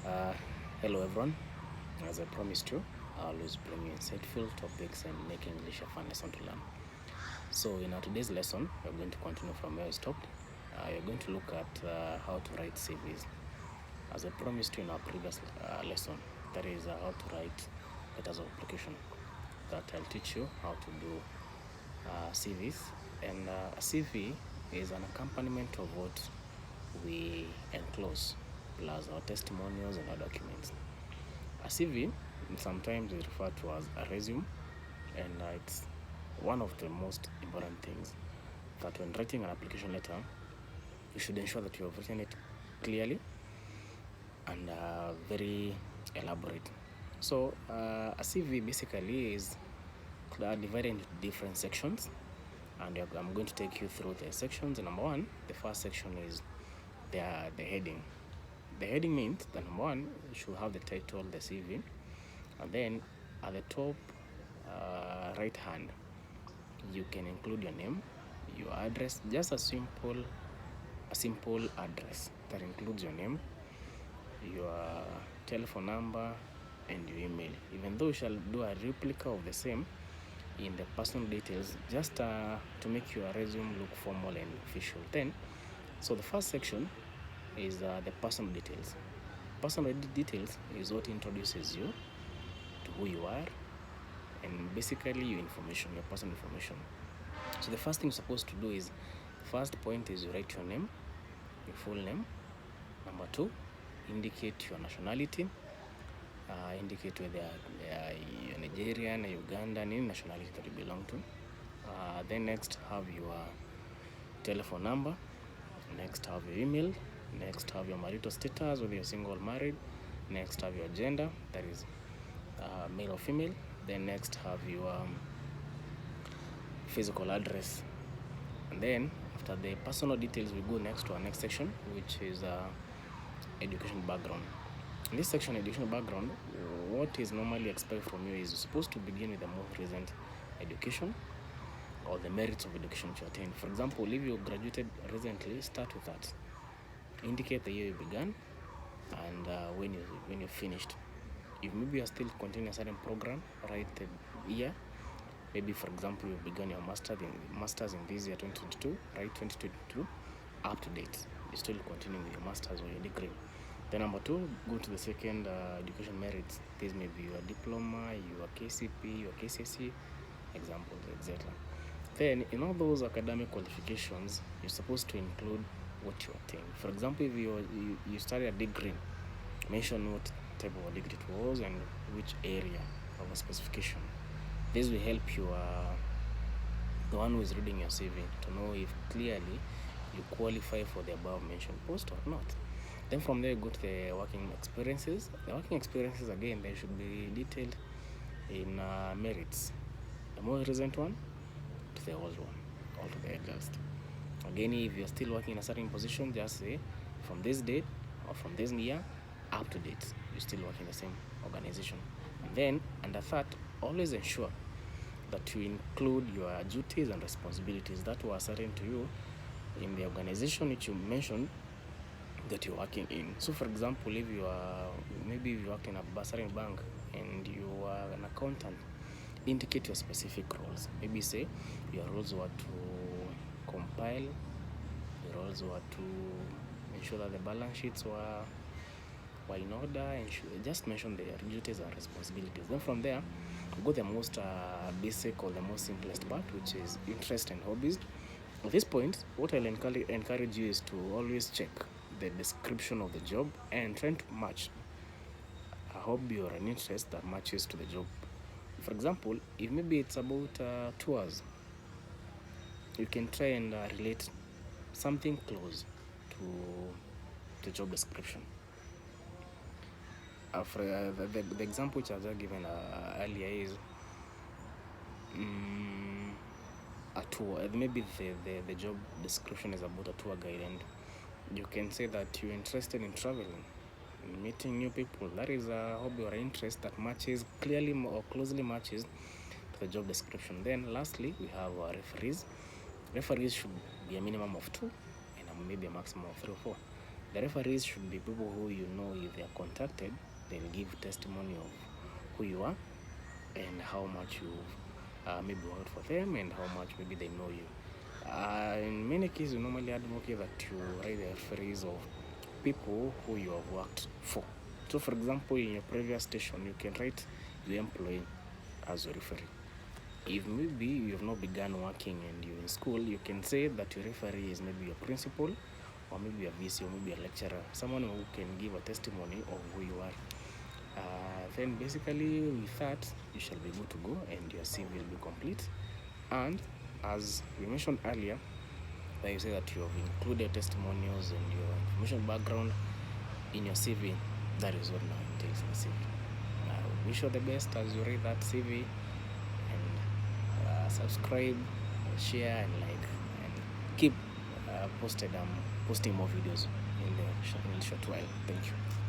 Uh, Hello everyone. As I promised you, I always bring you insightful topics and make English a fun lesson to learn. So in our today's lesson, we're going to continue from where we stopped. We're going to look at how to write CVs. As I promised you in our previous lesson, that is how to write letters of application. That I'll teach you how to do CVs. And a CV is an accompaniment of what we enclose, plus our testimonials and our documents. A CV sometimes is referred to as a resume, and it's one of the most important things that when writing an application letter, you should ensure that you have written it clearly and very elaborate. So a CV basically is divided into different sections, and I'm going to take you through the sections. Number one, the first section is the heading. The heading means that number one, you should have the title, the CV, and then at the top right hand, you can include your name, your address, just a simple address that includes your name, your telephone number, and your email. Even though you shall do a replica of the same in the personal details, just to make your resume look formal and official. Then, so the first section is the personal details. Personal details is what introduces you to who you are and basically your information, your personal information. So the first thing you're supposed to do is, first point is you write your name, your full name. Number two, indicate your nationality. Indicate whether you're Nigerian, Ugandan, any nationality that you belong to. Then next have your telephone number. Next have your email. Next have your marital status, whether you're single or married. Next have your gender, that is male or female. Then next have your physical address. And then after the personal details, we go next to our next section, which is education background. In this section, education background, what is normally expected from you is you're supposed to begin with the most recent education or the merits of education which you attained. For example, if you graduated recently, start with that. Indicate the year you began and when you finished. If maybe you're still continuing a certain program, write the year. Maybe, for example, you began your master's in this year 2022, right? 2022, up to date. You're still continuing with your master's or your degree. Then number two, go to the second education merits. This may be your diploma, your KCP, your KCSE, examples, etc. Then in all those academic qualifications, you're supposed to include what you attained. For example, if you study a degree, mention what type of a degree it was and which area of a specification. This will help you, the one who is reading your CV, to know if clearly you qualify for the above mentioned post or not. Then from there, go to the working experiences. The working experiences, again, they should be detailed in merits. The most recent one to the old one, or to the eldest. Again, if you're still working in a certain position, just say from this date or from this year up to date, you still work in the same organization. And then under that, always ensure that you include your duties and responsibilities that were assigned to you in the organization which you mentioned that you're working in. So for example, if you are, maybe you work in a bursary bank and you are an accountant, indicate your specific roles. Maybe say your roles were to compile, your roles were to ensure that the balance sheets were in order, and just mention their duties and responsibilities. Then from there, go the most basic or the most simplest part, which is interest and hobbies. At this point, what I'll encourage you is to always check the description of the job and try to match a hobby or an interest that matches to the job. For example, if maybe it's about tours, you can try and relate something close to the job description. For the example which I was given earlier is a tour. Maybe the job description is about a tour guide, and you can say that you're interested in traveling, in meeting new people. That is a hobby or interest that matches clearly or closely matches to the job description. Then lastly, we have referees. Referees should be a minimum of 2 and maybe a maximum of 3 or 4. The referees should be people who you know if they are contacted, they'll give testimony of who you are and how much you maybe worked for them and how much maybe they know you. In many cases, we normally advocate that you write the referees of people who you have worked for. So, for example, in your previous station, you can write your employee as a referee. If maybe you have not begun working and you're in school, you can say that your referee is maybe your principal or maybe a VC or maybe a lecturer, someone who can give a testimony of who you are. Then basically with that, you shall be good to go and your CV will be complete. And as we mentioned earlier, that you say that you have included testimonials and your information background in your CV, that is what now entails in the CV. Wish you the best as you read that CV, and subscribe, share, and like, and keep posting more videos in the short while. Thank you.